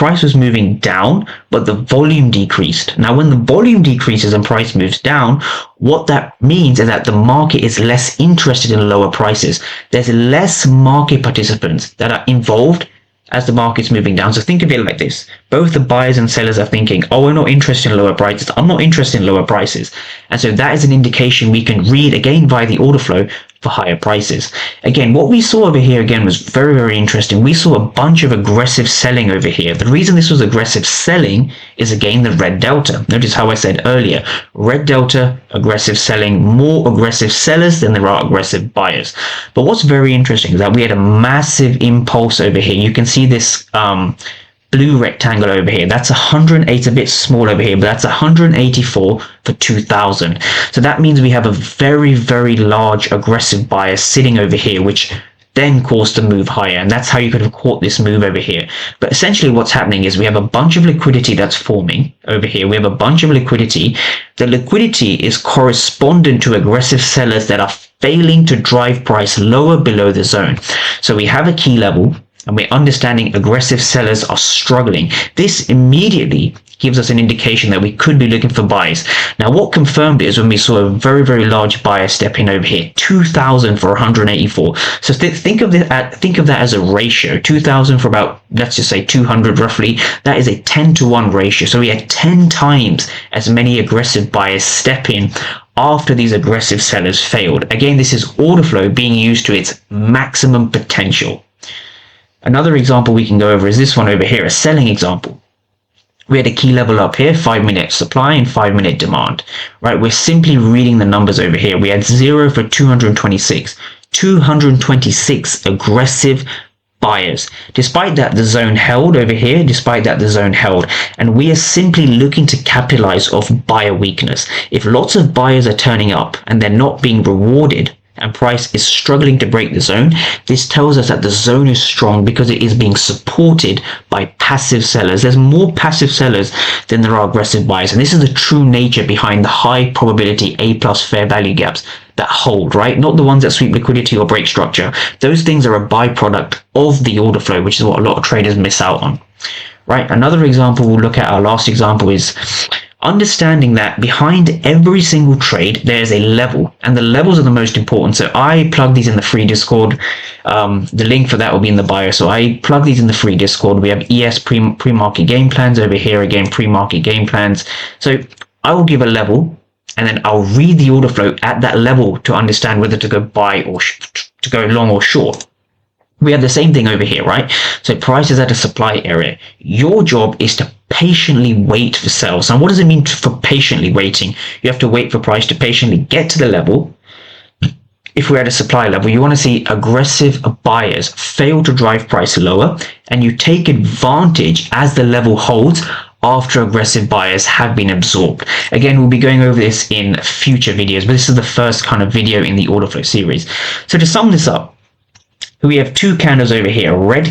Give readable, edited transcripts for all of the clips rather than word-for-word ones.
price was moving down, but the volume decreased. Now, when the volume decreases and price moves down, what that means is that the market is less interested in lower prices. There's less market participants that are involved as the market's moving down. So think of it like this. Both the buyers and sellers are thinking, oh, we're not interested in lower prices. I'm not interested in lower prices. And so that is an indication we can read again via the order flow for higher prices. Again, what we saw over here again was very, very interesting. We saw a bunch of aggressive selling over here. The reason this was aggressive selling is again the red delta. Notice how I said earlier, red delta, aggressive selling, more aggressive sellers than there are aggressive buyers. But what's very interesting is that we had a massive impulse over here. You can see this blue rectangle over here. That's 108, a bit small over here, but that's 184 for 2000. So that means we have a very, very large aggressive buyer sitting over here, which then caused the move higher, and that's how you could have caught this move over here. But essentially what's happening is we have a bunch of liquidity that's forming over here. We have a bunch of liquidity. The liquidity is correspondent to aggressive sellers that are failing to drive price lower below the zone. So we have a key level, and we're understanding aggressive sellers are struggling. This immediately gives us an indication that we could be looking for buys. Now, what confirmed it is when we saw a very, very large buyer step in over here, 2,000 for 184. So think of that as a ratio, 2,000 for about, let's just say 200 roughly. That is a 10-to-1 ratio. So we had 10 times as many aggressive buyers step in after these aggressive sellers failed. Again, this is order flow being used to its maximum potential. Another example we can go over is this one over here, a selling example. We had a key level up here, 5-minute supply and 5-minute demand, right? We're simply reading the numbers over here. We had 0 for 226, 226 aggressive buyers. Despite that, the zone held over here, and we are simply looking to capitalize off buyer weakness. If lots of buyers are turning up and they're not being rewarded, and price is struggling to break the zone, this tells us that the zone is strong because it is being supported by passive sellers. There's more passive sellers than there are aggressive buyers, and this is the true nature behind the high probability A+ fair value gaps that hold, right? Not the ones that sweep liquidity or break structure. Those things are a byproduct of the order flow, which is what a lot of traders miss out on, right? Another example we'll look at, our last example, is understanding that behind every single trade there's a level, and the levels are the most important. So I plug these in the free Discord. The link for that will be in the bio. So I plug these in the free Discord. We have ES pre-market game plans over here, again pre-market game plans. So I will give a level, and then I'll read the order flow at that level to understand whether to go buy or to go long or short. We have the same thing over here, right? So price is at a supply area. Your job is to patiently wait for sales. And what does it mean for patiently waiting? You have to wait for price to patiently get to the level. If we're at a supply level, you want to see aggressive buyers fail to drive price lower, and you take advantage as the level holds after aggressive buyers have been absorbed. Again, we'll be going over this in future videos, but this is the first kind of video in the order flow series. So to sum this up, we have two candles over here, a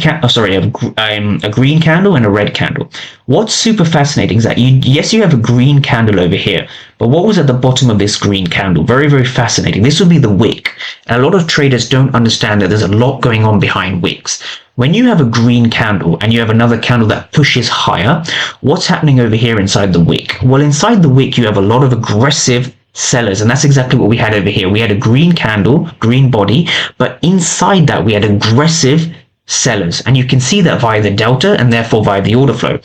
green candle and a red candle. What's super fascinating is that you have a green candle over here, but what was at the bottom of this green candle? Very, very fascinating. This would be the wick. And a lot of traders don't understand that there's a lot going on behind wicks. When you have a green candle and you have another candle that pushes higher, what's happening over here inside the wick? Well, inside the wick, you have a lot of aggressive sellers, and that's exactly what we had over here. We had a green candle, green body, but inside that we had aggressive sellers, and you can see that via the delta and therefore via the order flow.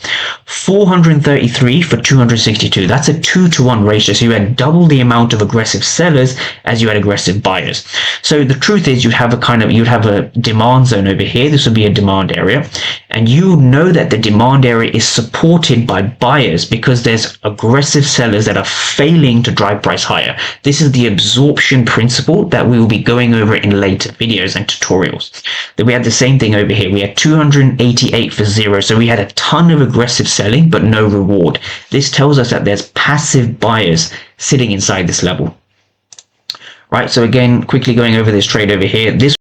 433 for 262. That's a 2-to-1 ratio. So you had double the amount of aggressive sellers as you had aggressive buyers. So the truth is you'd have a demand zone over here. This would be a demand area, and you know that the demand area is supported by buyers because there's aggressive sellers that are failing to drive price higher. This is the absorption principle that we will be going over in later videos and tutorials. Then we had the same thing over here. We had 288 for 0. So we had a ton of aggressive selling, but no reward. This tells us that there's passive buyers sitting inside this level. Right, so again, quickly going over this trade over here. This